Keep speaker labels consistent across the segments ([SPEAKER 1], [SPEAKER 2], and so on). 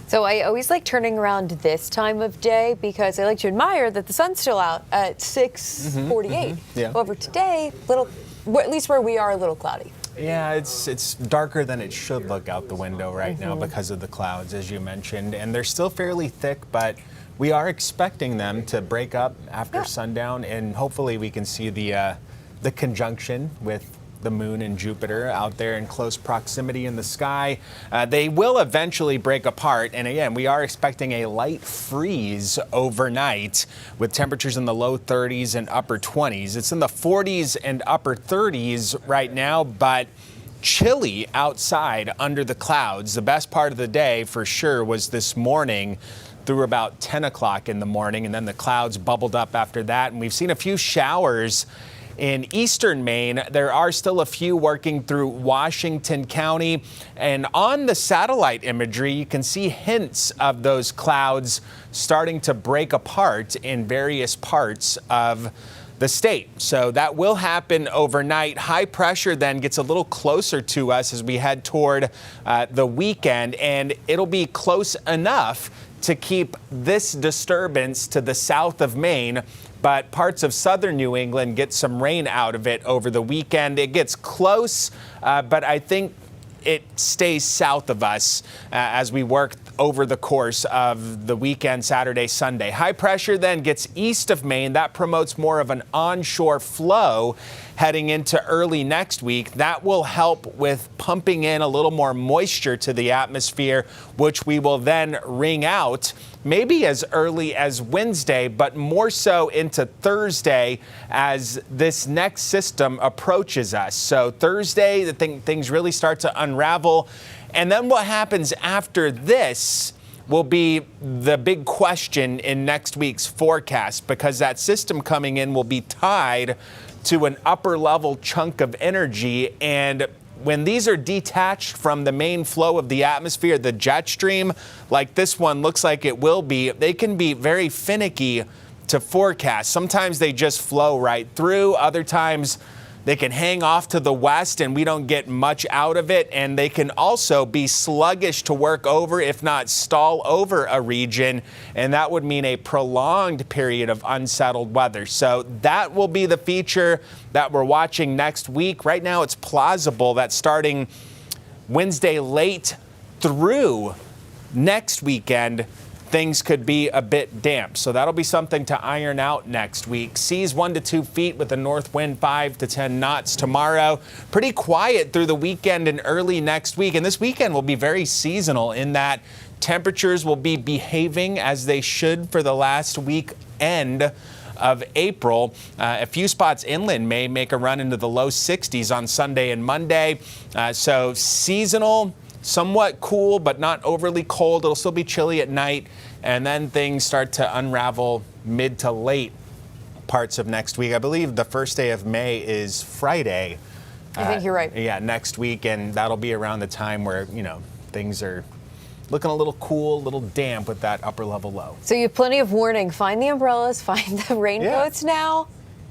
[SPEAKER 1] So I always like turning around this time of day because I like to admire that the sun's still out at 6:48.
[SPEAKER 2] Yeah.
[SPEAKER 1] However, today, at least where we are, a little cloudy.
[SPEAKER 2] Yeah, it's darker than it should look out the window right now because of the clouds, as you mentioned, and they're still fairly thick, but we are expecting them to break up after sundown, and hopefully we can see the conjunction with the moon and Jupiter out there in close proximity in the sky. They will eventually break apart, and again, we are expecting a light freeze overnight with temperatures in the low 30s and upper 20s. It's in the 40s and upper 30s right now, but chilly outside under the clouds. The best part of the day for sure was this morning through about 10 o'clock in the morning, and then the clouds bubbled up after that, and we've seen a few showers in eastern Maine. There are still a few working through Washington County. And on the satellite imagery, you can see hints of those clouds starting to break apart in various parts of the state. So that will happen overnight. High pressure then gets a little closer to us as we head toward the weekend, and it'll be close enough to keep this disturbance to the south of Maine, but parts of southern New England get some rain out of it over the weekend. It gets close, but I think it stays south of us as we work over the course of the weekend, Saturday, Sunday. High pressure then gets east of Maine. That promotes more of an onshore flow heading into early next week. That will help with pumping in a little more moisture to the atmosphere, which we will then wring out maybe as early as Wednesday, but more so into Thursday as this next system approaches us. So Thursday, things really start to unravel. And then what happens after this will be the big question in next week's forecast, because that system coming in will be tied to an upper level chunk of energy. And when these are detached from the main flow of the atmosphere, the jet stream, like this one looks like it will be, they can be very finicky to forecast. Sometimes they just flow right through. Other times they can hang off to the west and we don't get much out of it. And they can also be sluggish to work over, if not stall over a region. And that would mean a prolonged period of unsettled weather. So that will be the feature that we're watching next week. Right now, it's plausible that starting Wednesday late through next weekend, things could be a bit damp. So that'll be something to iron out next week. Seas 1 to 2 feet with a north wind 5 to 10 knots tomorrow. Pretty quiet through the weekend and early next week. And this weekend will be very seasonal in that temperatures will be behaving as they should for the last week end of April. A few spots inland may make a run into the low 60s on Sunday and Monday. So seasonal, somewhat cool, but not overly cold. It'll still be chilly at night, and then things start to unravel mid to late parts of next week. I believe the first day of May is Friday.
[SPEAKER 1] I think you're right.
[SPEAKER 2] Yeah, next week, and that'll be around the time where, things are looking a little cool, a little damp with that upper level low.
[SPEAKER 1] So you have plenty of warning. Find the umbrellas, find the raincoats now.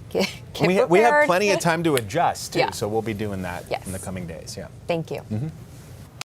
[SPEAKER 1] Get
[SPEAKER 2] we have
[SPEAKER 1] prepared.
[SPEAKER 2] plenty of time to adjust, too,
[SPEAKER 1] Yeah.
[SPEAKER 2] so we'll be doing that
[SPEAKER 1] Yes.
[SPEAKER 2] in the coming days. Yeah.
[SPEAKER 1] Thank you.